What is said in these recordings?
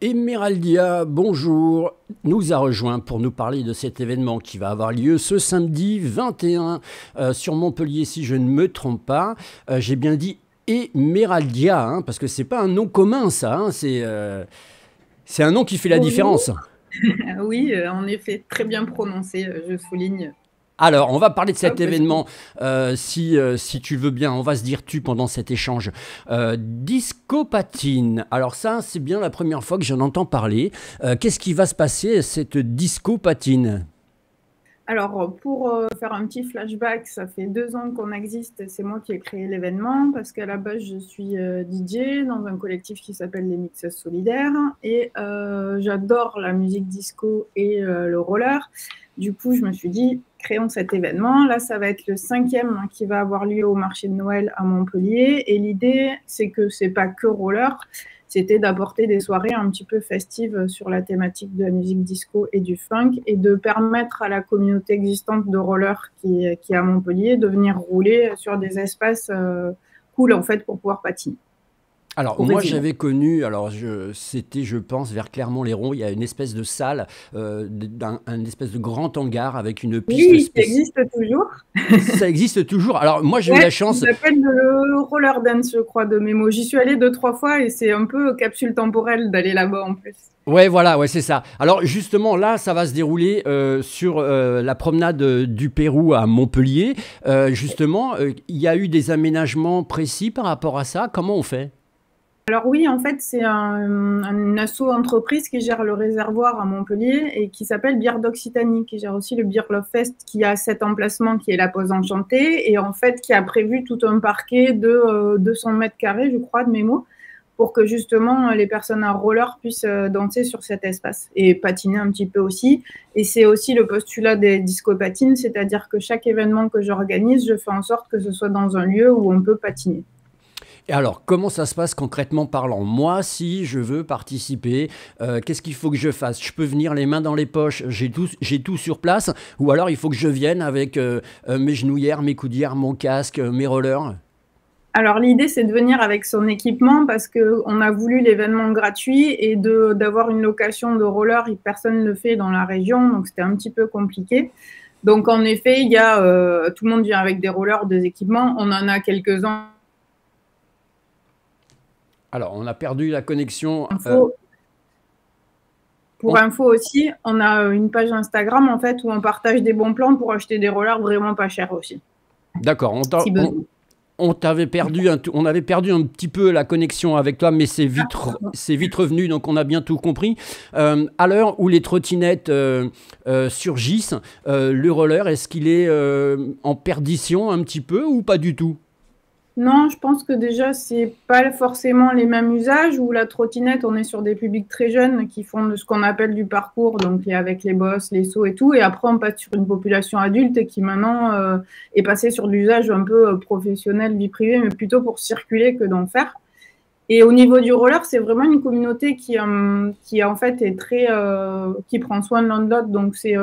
Emeraldia, bonjour, nous a rejoint pour nous parler de cet événement qui va avoir lieu ce samedi 21 sur Montpellier, si je ne me trompe pas. J'ai bien dit Emeraldia, hein, parce que c'est pas un nom commun, ça, hein, c'est un nom qui fait la Bonjour. différence. Oui, en effet, très bien prononcé, je souligne. Alors, on va parler de cet Hop, est-ce que- événement, si tu veux bien, on va se dire tu pendant cet échange. Disco Patine, alors ça, c'est bien la première fois que j'en entends parler. Qu'est-ce qui va se passer à cette Disco Patine? Alors, pour faire un petit flashback, ça fait 2 ans qu'on existe et c'est moi qui ai créé l'événement parce qu'à la base, je suis DJ dans un collectif qui s'appelle les Mixeuses Solidaires et j'adore la musique disco et le roller. Du coup, je me suis dit, créons cet événement. Là, ça va être le cinquième hein, qui va avoir lieu au marché de Noël à Montpellier. Et l'idée, c'est que c'est pas que roller, c'était d'apporter des soirées un petit peu festives sur la thématique de la musique disco et du funk et de permettre à la communauté existante de rollers qui est à Montpellier de venir rouler sur des espaces cool en fait pour pouvoir patiner. Alors, Pour moi, résumer. j'avais connu, c'était, je pense, vers Clermont-Lérault, il y a une espèce de salle, un espèce de grand hangar avec une piste Oui, qui spéciale. existe toujours. Ça existe toujours. Alors, moi, j'ai eu Ouais, la ça chance. s'appelle le roller dance, je crois, de mémo. J'y suis allée 2, 3 fois et c'est un peu capsule temporelle d'aller là-bas en plus. Ouais, voilà, ouais, c'est ça. Alors justement, là, ça va se dérouler sur la promenade du Pérou à Montpellier. Justement, il y a eu des aménagements précis par rapport à ça. Comment on fait? Alors oui, en fait, c'est une asso-entreprise qui gère le réservoir à Montpellier et qui s'appelle Bière d'Occitanie, qui gère aussi le Beer Love Fest, qui a cet emplacement qui est la Pause Enchantée et en fait qui a prévu tout un parquet de 200 mètres carrés, je crois, de mémo, pour que justement les personnes à roller puissent danser sur cet espace et patiner un petit peu aussi. Et c'est aussi le postulat des disco-patines, c'est-à-dire que chaque événement que j'organise, je fais en sorte que ce soit dans un lieu où on peut patiner. Et alors, comment ça se passe concrètement parlant? Moi, si je veux participer, qu'est-ce qu'il faut que je fasse? Je peux venir les mains dans les poches, j'ai tout sur place, ou alors il faut que je vienne avec mes genouillères, mes coudières, mon casque, mes rollers. Alors l'idée, c'est de venir avec son équipement parce qu'on a voulu l'événement gratuit et d'avoir une location de roller, et personne ne le fait dans la région, donc c'était un petit peu compliqué. Donc en effet, tout le monde vient avec des rollers, des équipements. On en a quelques-uns. Alors, on a perdu la connexion. Info, pour On- info aussi, on a une page Instagram en fait où on partage des bons plans pour acheter des rollers vraiment pas chers aussi, D'accord, si besoin. on t'avait perdu on avait perdu un petit peu la connexion avec toi, mais Pardon. c'est vite revenu, donc on a bien tout compris. À l'heure où les trottinettes surgissent, le roller, est-ce qu'il est en perdition un petit peu ou pas du tout? Non, je pense que déjà, c'est pas forcément les mêmes usages. Ou la trottinette, on est sur des publics très jeunes qui font de ce qu'on appelle du parcours, donc avec les bosses, les sauts et tout. Et après, on passe sur une population adulte qui maintenant est passée sur l'usage un peu professionnel, vie privée, mais plutôt pour circuler que d'en faire. Et au niveau du roller, c'est vraiment une communauté qui en fait est très, qui prend soin de l'un de l'autre. Donc c'est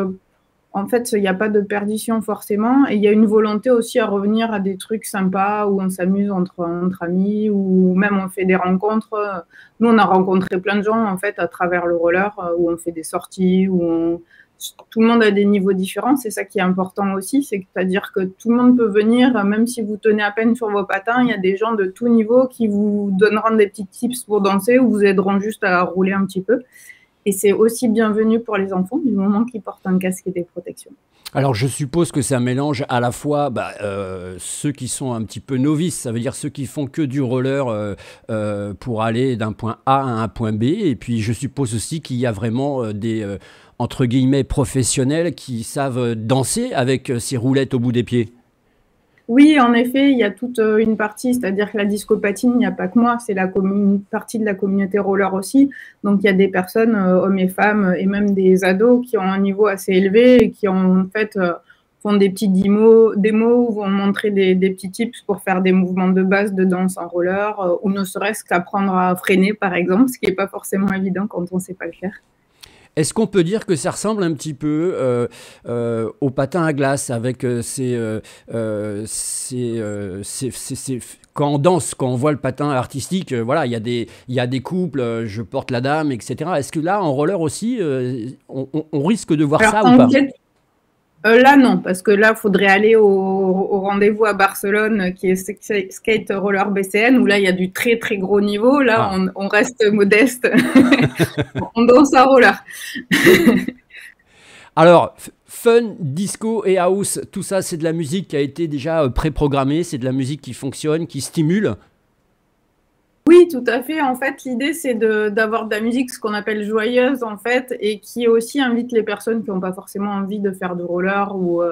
en fait, il n'y a pas de perdition forcément. Et il y a une volonté aussi à revenir à des trucs sympas où on s'amuse entre amis ou même on fait des rencontres. Nous, on a rencontré plein de gens en fait à travers le roller où on fait des sorties, tout le monde a des niveaux différents. C'est ça qui est important aussi. C'est-à-dire que tout le monde peut venir, même si vous tenez à peine sur vos patins, il y a des gens de tout niveau qui vous donneront des petits tips pour danser ou vous aideront juste à rouler un petit peu. Et c'est aussi bienvenu pour les enfants du moment qu'ils portent un casque et des protections. Alors je suppose que ça mélange à la fois ceux qui sont un petit peu novices, ça veut dire ceux qui font que du roller pour aller d'un point A à un point B, et puis je suppose aussi qu'il y a vraiment des entre guillemets professionnels qui savent danser avec ces roulettes au bout des pieds. Oui, en effet, il y a toute une partie, c'est-à-dire que la discopatine, il n'y a pas que moi, c'est une partie de la communauté roller aussi. Donc il y a des personnes, hommes et femmes, et même des ados qui ont un niveau assez élevé et qui en fait font des petits démos ou vont montrer des petits tips pour faire des mouvements de base de danse en roller, ou ne serait-ce qu'apprendre à freiner, par exemple, ce qui n'est pas forcément évident quand on ne sait pas le faire. Est-ce qu'on peut dire que ça ressemble un petit peu au patin à glace avec quand on danse, quand on voit le patin artistique, voilà, il y a des couples, je porte la dame, etc. Est-ce que là, en roller aussi, on risque de voir Alors, ça ou pas? là, non, parce que là, il faudrait aller au rendez-vous à Barcelone, qui est Skate Roller BCN, où là, il y a du très, très gros niveau. Là, Ah. on reste modeste. On danse à roller. Alors, fun, disco et house, tout ça, c'est de la musique qui a été déjà préprogrammée, c'est de la musique qui fonctionne, qui stimule. Oui, tout à fait. En fait, l'idée, c'est d'avoir de la musique, ce qu'on appelle joyeuse, en fait, et qui aussi invite les personnes qui n'ont pas forcément envie de faire de roller ou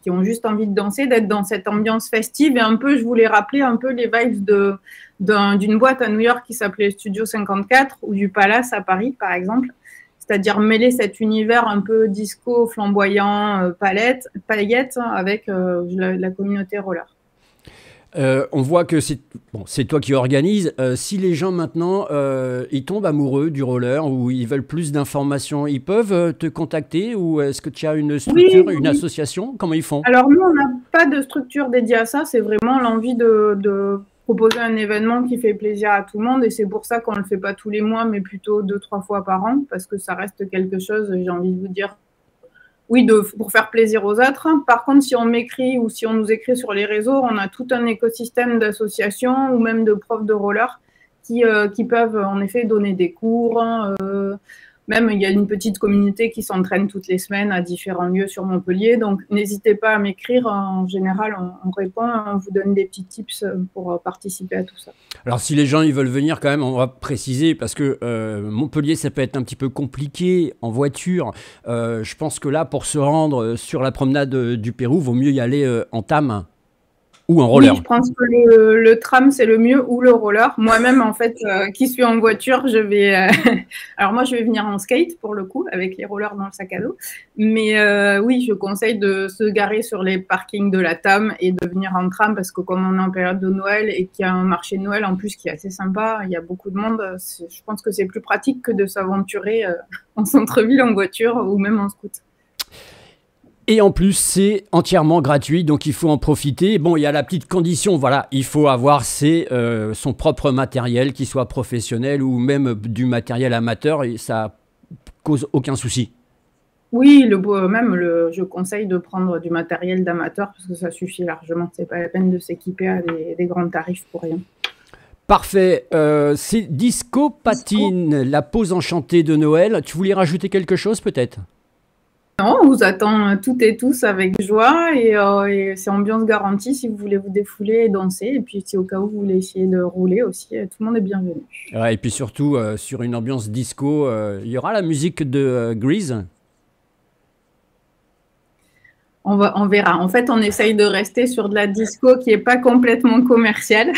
qui ont juste envie de danser, d'être dans cette ambiance festive. Et un peu, je voulais rappeler un peu les vibes d'une boîte à New York qui s'appelait Studio 54 ou du Palace à Paris, par exemple. C'est-à-dire mêler cet univers un peu disco, flamboyant, paillettes, avec la communauté roller. On voit que c'est toi qui organise. Si les gens maintenant ils tombent amoureux du roller ou ils veulent plus d'informations, ils peuvent te contacter ou est-ce que tu as une Oui, structure, une oui. association? Comment ils font? Alors nous, on n'a pas de structure dédiée à ça. C'est vraiment l'envie de proposer un événement qui fait plaisir à tout le monde. Et c'est pour ça qu'on ne le fait pas tous les mois, mais plutôt 2, 3 fois par an, parce que ça reste quelque chose, j'ai envie de vous dire, oui, pour faire plaisir aux autres. Par contre, si on m'écrit ou si on nous écrit sur les réseaux, on a tout un écosystème d'associations ou même de profs de roller qui peuvent en effet donner des cours. Même, il y a une petite communauté qui s'entraîne toutes les semaines à différents lieux sur Montpellier. Donc, n'hésitez pas à m'écrire. En général, on répond, on vous donne des petits tips pour participer à tout ça. Alors si les gens ils veulent venir quand même, on va préciser parce que Montpellier ça peut être un petit peu compliqué en voiture. Je pense que là pour se rendre sur la promenade du Pérou, vaut mieux y aller en tram ou en Oui, roller. je pense que le tram, c'est le mieux, ou le roller. Moi-même, en fait, qui suis en voiture, je vais... Alors moi, je vais venir en skate, pour le coup, avec les rollers dans le sac à dos. Mais oui, je conseille de se garer sur les parkings de la TAM et de venir en tram, parce que comme on est en période de Noël et qu'il y a un marché de Noël, en plus, qui est assez sympa, il y a beaucoup de monde, je pense que c'est plus pratique que de s'aventurer en centre-ville, en voiture, ou même en scooter. Et en plus, c'est entièrement gratuit, donc il faut en profiter. Bon, il y a la petite condition, voilà, il faut avoir son propre matériel, qu'il soit professionnel ou même du matériel amateur, et ça cause aucun souci. Oui, je conseille de prendre du matériel d'amateur parce que ça suffit largement. C'est pas la peine de s'équiper à des grands tarifs pour rien. Parfait, c'est Disco Patine, la pause enchantée de Noël. Tu voulais rajouter quelque chose peut-être? Non, on vous attend toutes et tous avec joie et c'est ambiance garantie si vous voulez vous défouler et danser. Et puis si au cas où vous voulez essayer de rouler aussi, tout le monde est bienvenu. Ouais, et puis surtout, sur une ambiance disco, il y aura la musique de Grease. On verra. En fait, on essaye de rester sur de la disco qui n'est pas complètement commerciale.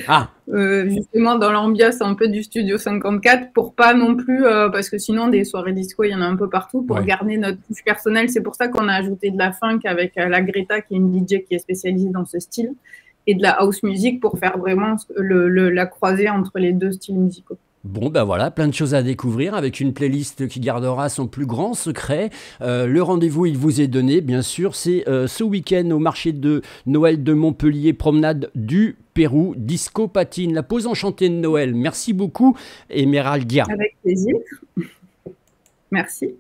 Ah, Justement dans l'ambiance un peu du Studio 54 pour pas non plus, parce que sinon des soirées disco, il y en a un peu partout, pour ouais. garder notre touche personnelle. C'est pour ça qu'on a ajouté de la funk avec la Greta, qui est une DJ qui est spécialisée dans ce style, et de la house music pour faire vraiment la croisée entre les deux styles musicaux. Bon, ben voilà, plein de choses à découvrir avec une playlist qui gardera son plus grand secret. Le rendez-vous, il vous est donné, bien sûr. C'est ce week-end au marché de Noël de Montpellier, promenade du Pérou, Disco Patine, la pause enchantée de Noël. Merci beaucoup, Emerald Gia. Avec plaisir. Merci.